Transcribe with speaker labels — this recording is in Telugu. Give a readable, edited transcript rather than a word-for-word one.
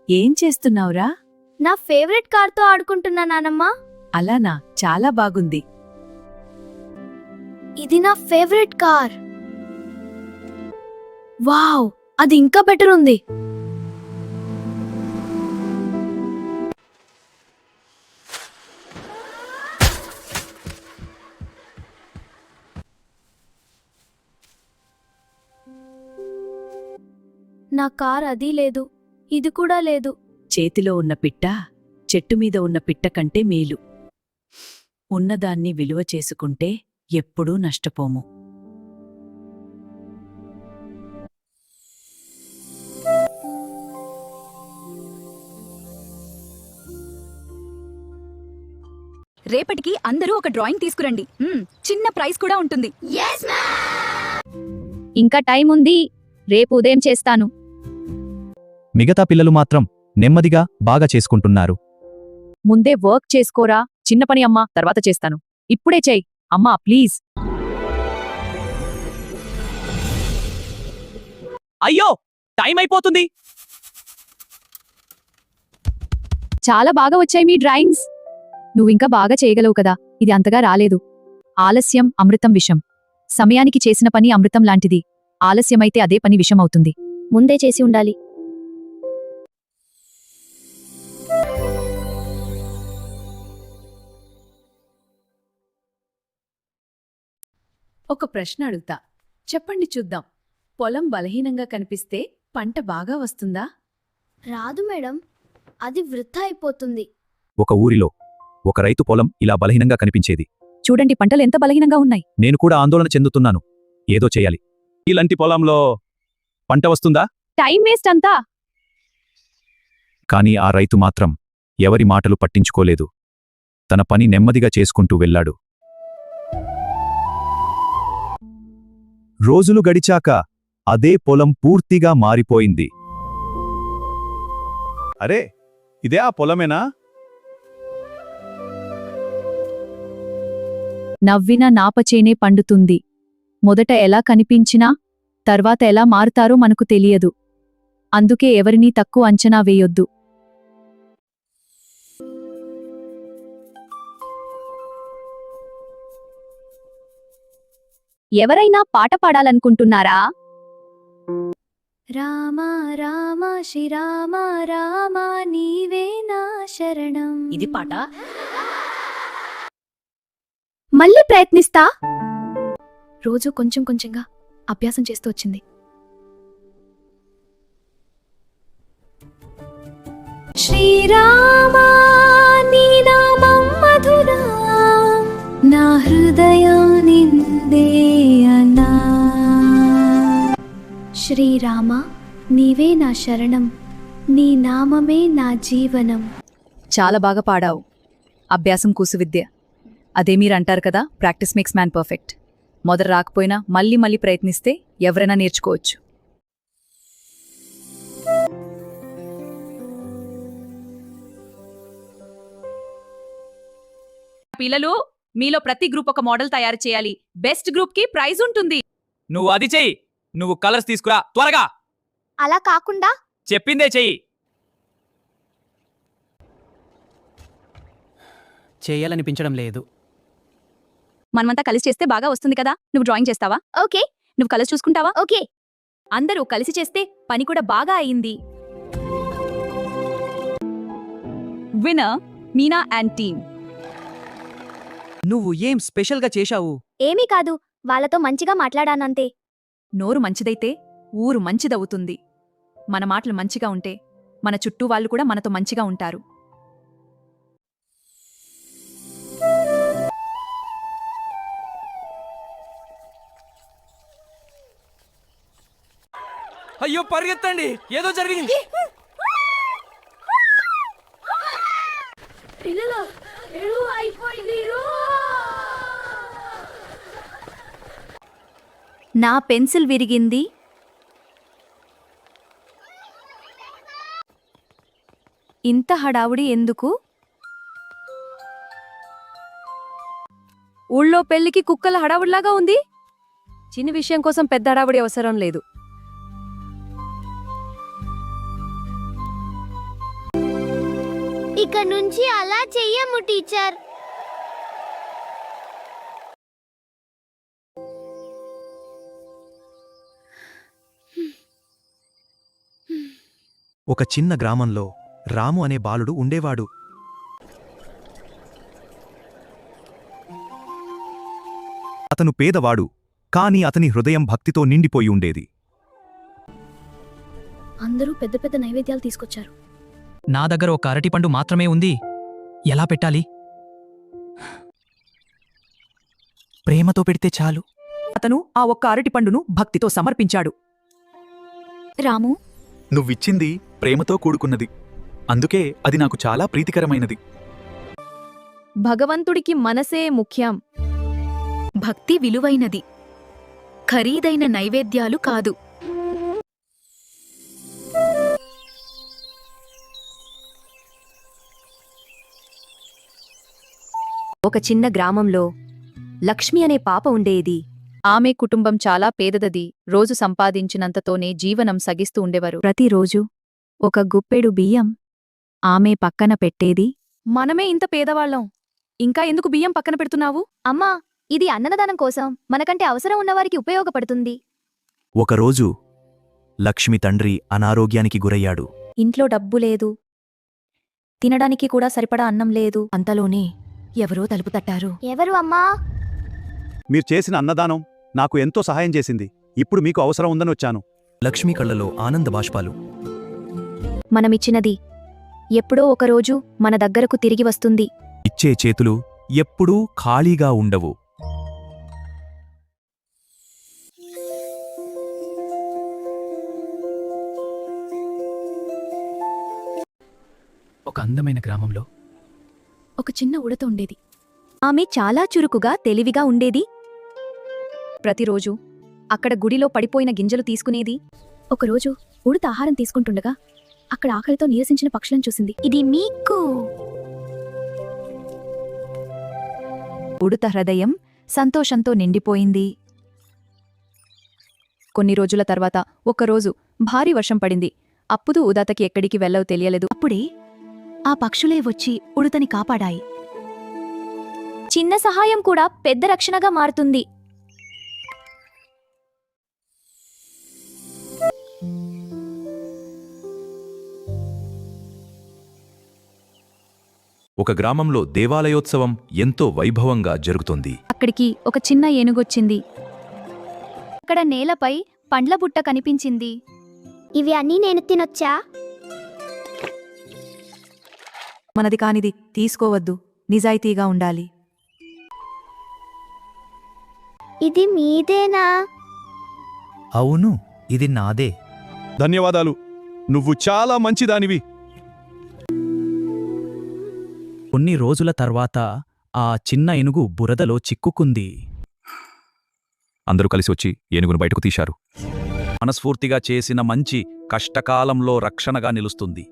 Speaker 1: ఏం చేస్తున్నావురా?
Speaker 2: నా ఫేవరెట్ కార్తో ఆడుకుంటున్నా నానమ్మ.
Speaker 1: అలానా, చాలా బాగుంది.
Speaker 2: ఇది నా ఫేవరెట్ కార్. వావ్, అది ఇంకా బెటర్ ఉంది. నా కార్ అది లేదు, ఇది కూడా లేదు.
Speaker 1: చేతిలో ఉన్న పిట్ట చెట్టుమీద ఉన్న పిట్ట కంటే మేలు. ఉన్నదాన్ని విలువ చేసుకుంటే ఎప్పుడూ నష్టపోము.
Speaker 3: రేపటికి అందరూ ఒక డ్రాయింగ్ తీసుకురండి. చిన్న ప్రైజ్ కూడా ఉంటుంది.
Speaker 2: ఇంకా టైం ఉంది, రేపు ఉదయం చేస్తాను.
Speaker 4: మిగతా పిల్లలు మాత్రం నెమ్మదిగా బాగా చేసుకుంటున్నారు.
Speaker 5: ముందే వర్క్ చేసుకోరా, చిన్న పని అమ్మా తర్వాత చేస్తాను. ఇప్పుడే చెయ్యి అమ్మా ప్లీజ్.
Speaker 4: అయ్యో, టైం అయిపోతుంది.
Speaker 5: చాలా బాగా వచ్చాయి మీ డ్రాయింగ్స్. నువ్వింకా బాగా చేయగలవు కదా. ఇది అంతగా రాలేదు. ఆలస్యం అమృతం విషం. సమయానికి చేసిన పని అమృతం లాంటిది. ఆలస్యమైతే అదే పని విషం అవుతుంది.
Speaker 2: ముందే చేసి ఉండాలి.
Speaker 1: ఒక ప్రశ్న అడుగుతా, చెప్పండి చూద్దాం. పొలం బలహీనంగా కనిపిస్తే పంట బాగా వస్తుందా?
Speaker 2: రాదు మేడం, అది వృథా అయిపోతుంది.
Speaker 4: ఒక ఊరిలో ఒక రైతు పొలం ఇలా బలహీనంగా కనిపించేది.
Speaker 5: చూడండి పంటలు ఎంత బలహీనంగా ఉన్నాయి.
Speaker 4: నేను కూడా ఆందోళన చెందుతున్నాను. ఏదో చేయాలి. ఇలాంటి పొలంలో పంట వస్తుందా?
Speaker 5: టైం వేస్ట్ అంతా.
Speaker 4: కాని ఆ రైతు మాత్రం ఎవరి మాటలు పట్టించుకోలేదు. తన పని నెమ్మదిగా చేసుకుంటూ వెళ్ళాడు. రోజులు గడిచాక అదే పొలం పూర్తిగా మారిపోయింది. అరే, ఇదే ఆ పొలమేనా?
Speaker 5: నవ్విన నాపచేనే పండుతుంది. మొదట ఎలా కనిపించినా తర్వాత ఎలా మారుతారో మనకు తెలియదు. అందుకే ఎవరినీ తక్కువ అంచనా వేయొద్దు. ఎవరైనా పాట పాడాలనుకుంటున్నారా?
Speaker 2: రామ రామ శ్రీరామ రామ నీవే నా శరణం.
Speaker 1: ఇది పాట.
Speaker 2: మళ్ళీ ప్రయత్నిస్తా. రోజు కొంచెం కొంచెంగా అభ్యాసం చేస్తూ వచ్చింది. శ్రీరామ నీ నామం మధురా, నా హృదయం నిందే అన్నా. శ్రీరామ నీవే నా శరణం, నీ నామమే నా జీవనం.
Speaker 5: చాలా బాగా పాడావు. అభ్యాసం కూసువిద్య. అదే మీరంటారు కదా, ప్రాక్టీస్ మేక్స్ మ్యాన్ పర్ఫెక్ట్. మొదట రాకపోయినా మళ్ళీ మళ్ళీ ప్రయత్నిస్తే ఎవరైనా నేర్చుకోవచ్చు.
Speaker 3: పిల్లలు, మీలో ప్రతి గ్రూప్ ఒక మోడల్ తయారు చేయాలి. బెస్ట్ గ్రూప్ కి ప్రైజ్ ఉంటుంది.
Speaker 4: నువ్వు అది చెయ్యి. నువ్వు కలర్స్ తీసుకురా త్వరగా.
Speaker 2: అలా కాకుండా
Speaker 4: చెప్పిందే చెయ్యి.
Speaker 6: చేయాలనిపించడం లేదు.
Speaker 3: మనమంతా కలిసి చేస్తే బాగా వస్తుంది కదా. నువ్వు డ్రాయింగ్ చేస్తావా?
Speaker 2: ఓకే.
Speaker 3: నువ్వు కలర్స్ చూసుకుంటావా?
Speaker 2: ఓకే.
Speaker 3: అందరూ కలిసి చేస్తే పని కూడా బాగా అయింది. Winner Meena and team.
Speaker 6: నువ్వు ఏం స్పెషల్గా చేశావు?
Speaker 2: ఏమీ కాదు, వాళ్ళతో మంచిగా మాట్లాడానంతే.
Speaker 3: నోరు మంచిదైతే ఊరు మంచిదవుతుంది. మన మాటలు మంచిగా ఉంటే మన చుట్టూ వాళ్ళు కూడా మనతో మంచిగా ఉంటారు.
Speaker 6: అయ్యో పరిగెత్తండి, ఏదో జరిగింది.
Speaker 2: నా పెన్సిల్ విరిగింది. ఇంత హడావుడి ఎందుకు?
Speaker 5: ఊళ్ళో పెళ్లికి కుక్కల హడావుడిలాగా ఉంది. చిన్న విషయం కోసం పెద్ద హడావుడి అవసరం లేదు.
Speaker 7: ఇక నుంచి అలా చెయ్యము టీచర్.
Speaker 8: ఒక చిన్న గ్రామంలో రాము అనే బాలుడు ఉండేవాడు.
Speaker 4: అతను పేదవాడు, కాని అతని హృదయం భక్తితో నిండిపోయి ఉండేది.
Speaker 2: అందరూ పెద్ద పెద్ద నైవేద్యాలు తీసుకొచ్చారు.
Speaker 6: నా దగ్గర ఒక అరటిపండు మాత్రమే ఉంది. ఎలా పెట్టాలి? ప్రేమతో పెడితే చాలు.
Speaker 3: అతను ఆ ఒక్క అరటిపండును భక్తితో సమర్పించాడు.
Speaker 2: రాము,
Speaker 9: నువ్విచ్చింది ప్రేమతో కూడుకున్నది, అందుకే అది నాకు చాలా ప్రీతికరమైనది.
Speaker 2: భగవంతుడికి మనసే ముఖ్యం. భక్తి విలువైనది, ఖరీదైన నైవేద్యాలు కాదు.
Speaker 5: ఒక చిన్న గ్రామంలో లక్ష్మి అనే పాప ఉండేది. ఆమె కుటుంబం చాలా పేదదది. రోజు సంపాదించినంతతోనే జీవనం సగిస్తూ ఉండేవారు. ప్రతిరోజు ఒక గుప్పెడు బియ్యం ఆమె పక్కన పెట్టేది.
Speaker 3: మనమే ఇంత పేదవాళ్ళం, ఇంకా ఎందుకు బియ్యం పక్కన పెడుతున్నావు?
Speaker 2: అమ్మా, ఇది అన్నదానం కోసం, మనకంటే అవసరం ఉన్నవారికి ఉపయోగపడుతుంది.
Speaker 8: ఒకరోజు లక్ష్మి తండ్రి అనారోగ్యానికి గురయ్యాడు.
Speaker 5: ఇంట్లో డబ్బు లేదు, తినడానికి కూడా సరిపడా అన్నం లేదు. అంతలోనే ఎవరో తలుపు తట్టారు.
Speaker 7: ఎవరు అమ్మా?
Speaker 10: మీరు చేసిన అన్నదానం నాకు ఎంతో సహాయం చేసింది. ఇప్పుడు మీకు అవసరం ఉందని వచ్చాను.
Speaker 8: లక్ష్మి కళ్ళలో ఆనంద బాష్పాలు.
Speaker 2: మనమిచ్చినది ఎప్పుడో ఒకరోజు మన దగ్గరకు తిరిగి వస్తుంది.
Speaker 4: ఇచ్చే చేతులు ఎప్పుడూ ఖాళీగా ఉండవు.
Speaker 6: ఒక అందమైన గ్రామంలో
Speaker 2: ఒక చిన్న ఉడత ఉండేది.
Speaker 5: ఆమె చాలా చురుకుగా తెలివిగా ఉండేది. ప్రతిరోజు అక్కడ గుడిలో పడిపోయిన గింజలు తీసుకునేది.
Speaker 2: ఒకరోజు ఉడత ఆహారం తీసుకుంటుండగా అక్కడ ఆకలితో నీరసించిన పక్షులను చూసింది. ఇది మీకు.
Speaker 5: ఉడత హృదయం సంతోషంతో నిండిపోయింది. కొన్ని రోజుల తర్వాత ఒకరోజు భారీ వర్షం పడింది. అప్పుడు ఉదాతకి ఎక్కడికి వెళ్ళవో తెలియలేదు. అప్పుడే ఆ పక్షులే వచ్చి ఉడతని కాపాడాయి.
Speaker 2: చిన్న సహాయం కూడా పెద్ద రక్షణగా మారుతుంది.
Speaker 4: ఒక గ్రామంలో దేవాలయోత్సవం ఎంతో వైభవంగా జరుగుతోంది.
Speaker 5: అక్కడికి ఒక చిన్న ఏనుగొచ్చింది.
Speaker 2: అక్కడ నేలపై పండ్ల బుట్ట కనిపించింది.
Speaker 7: ఇవి అన్నీ నేను తినొచ్చా?
Speaker 5: మనది కానిది తీసుకోవద్దు, నిజాయితీగా ఉండాలి.
Speaker 7: ఇది మీదేనా?
Speaker 8: అవును, ఇది నాదే.
Speaker 10: ధన్యవాదాలు, నువ్వు చాలా మంచిదానివి.
Speaker 6: కొన్ని రోజుల తర్వాత ఆ చిన్న ఏనుగు బురదలో చిక్కుకుంది.
Speaker 4: అందరూ కలిసి వచ్చి ఏనుగును బయటకు తీశారు. మనస్ఫూర్తిగా చేసిన మంచి కష్టకాలంలో రక్షణగా నిలుస్తుంది.